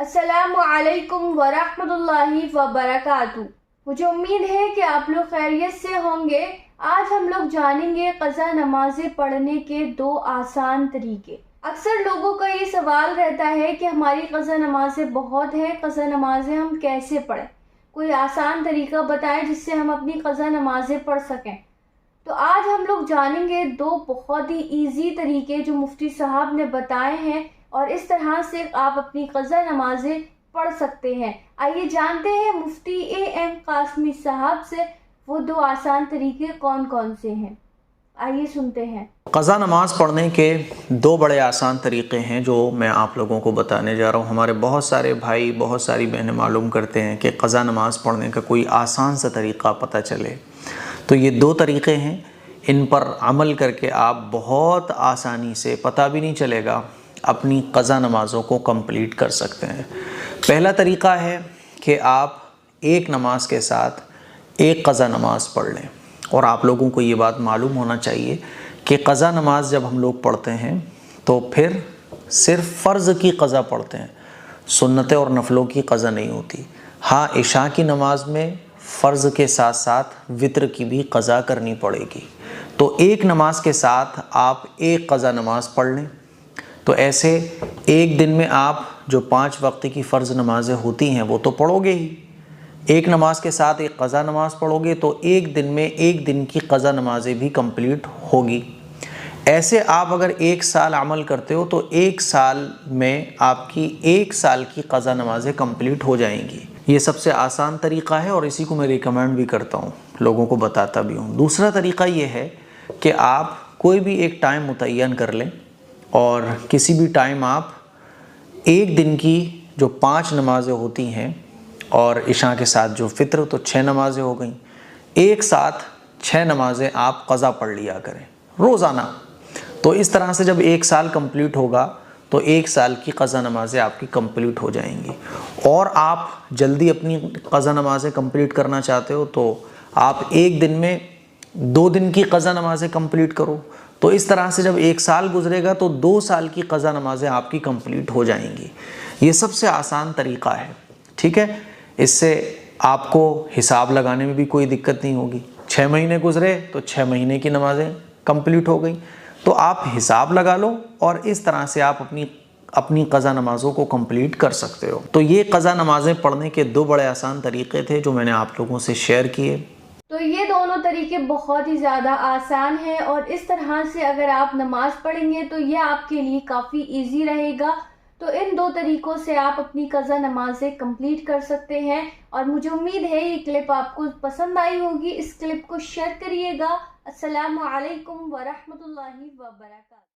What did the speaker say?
अस्सलामु अलैकुम वरहमतुल्लाहि वबरकातुहू। मुझे उम्मीद है कि आप लोग खैरियत से होंगे। आज हम लोग जानेंगे क़ज़ा नमाज़ें पढ़ने के दो आसान तरीके। अक्सर लोगों का ये सवाल रहता है कि हमारी क़ज़ा नमाज़ें बहुत हैं, क़ज़ा नमाज़ें हम कैसे पढ़ें, कोई आसान तरीका बताएं जिससे हम अपनी क़ज़ा नमाज़ें पढ़ सकें। तो आज हम लोग जानेंगे दो बहुत ही इजी तरीके जो मुफ्ती साहब ने बताए हैं और इस तरह से आप अपनी क़ज़ा नमाज़ें पढ़ सकते हैं। आइए जानते हैं मुफ्ती AM कासमी साहब से वो दो आसान तरीके कौन कौन से हैं। आइए सुनते हैं। क़ज़ा नमाज़ पढ़ने के दो बड़े आसान तरीक़े हैं जो मैं आप लोगों को बताने जा रहा हूँ। हमारे बहुत सारे भाई, बहुत सारी बहनें मालूम करते हैं कि क़ज़ा नमाज़ पढ़ने का कोई आसान सा तरीक़ा पता चले। तो ये दो तरीक़े हैं, इन पर अमल करके आप बहुत आसानी से, पता भी नहीं चलेगा, अपनी क़ज़ा नमाज़ों को कंप्लीट कर सकते हैं। पहला तरीक़ा है कि आप एक नमाज के साथ एक क़ज़ा नमाज़ पढ़ लें। और आप लोगों को ये बात मालूम होना चाहिए कि क़ज़ा नमाज जब हम लोग पढ़ते हैं तो फिर सिर्फ़ फ़र्ज़ की क़ज़ा पढ़ते हैं, सुन्नतें और नफ़लों की क़ज़ा नहीं होती। हाँ, इशा की नमाज में फ़र्ज़ के साथ साथ वित्र की भी क़ज़ा करनी पड़ेगी। तो एक नमाज के साथ आप एक क़ज़ा नमाज पढ़ लें। तो ऐसे एक दिन में आप जो 5 वक्त की फ़र्ज़ नमाज़ें होती हैं वो तो पढ़ोगे ही, एक नमाज के साथ एक क़ज़ा नमाज़ पढ़ोगे तो एक दिन में एक दिन की क़ज़ा नमाज़ें भी कंप्लीट होगी। ऐसे आप अगर एक साल अमल करते हो तो एक साल में आपकी एक साल की क़ज़ा नमाज़ें कंप्लीट हो जाएंगी। ये सबसे आसान तरीक़ा है और इसी को मैं रिकमेंड भी करता हूँ, लोगों को बताता भी हूँ। दूसरा तरीक़ा ये है कि आप कोई भी एक टाइम मुतय्यन कर लें और किसी भी टाइम आप एक दिन की जो 5 नमाज़ें होती हैं और इशा के साथ जो फ़ित्र, तो 6 नमाज़ें हो गई, एक साथ 6 नमाज़ें आप क़ज़ा पढ़ लिया करें रोज़ाना। तो इस तरह से जब एक साल कंप्लीट होगा तो एक साल की क़ज़ा नमाज़ें आपकी कंप्लीट हो जाएंगी। और आप जल्दी अपनी क़ज़ा नमाज़ें कंप्लीट करना चाहते हो तो आप एक दिन में 2 दिन की क़ज़ा नमाज़ें कंप्लीट करो। तो इस तरह से जब एक साल गुजरेगा तो 2 साल की क़ज़ा नमाज़ें आपकी कंप्लीट हो जाएंगी। ये सबसे आसान तरीक़ा है, ठीक है। इससे आपको हिसाब लगाने में भी कोई दिक्कत नहीं होगी। 6 महीने गुजरे तो 6 महीने की नमाज़ें कंप्लीट हो गई। तो आप हिसाब लगा लो और इस तरह से आप अपनी क़ज़ा नमाज़ों को कंप्लीट कर सकते हो। तो ये क़ज़ा नमाज़ें पढ़ने के दो बड़े आसान तरीक़े थे जो मैंने आप लोगों से शेयर किए। तो ये दोनों तरीके बहुत ही ज़्यादा आसान हैं और इस तरह से अगर आप नमाज पढ़ेंगे तो ये आपके लिए काफ़ी इजी रहेगा। तो इन दो तरीक़ों से आप अपनी क़ज़ा नमाज़ें कंप्लीट कर सकते हैं और मुझे उम्मीद है ये क्लिप आपको पसंद आई होगी। इस क्लिप को शेयर करिएगा। अस्सलामु अलैकुम वरहमतुल्लाहि वबरकातुहू।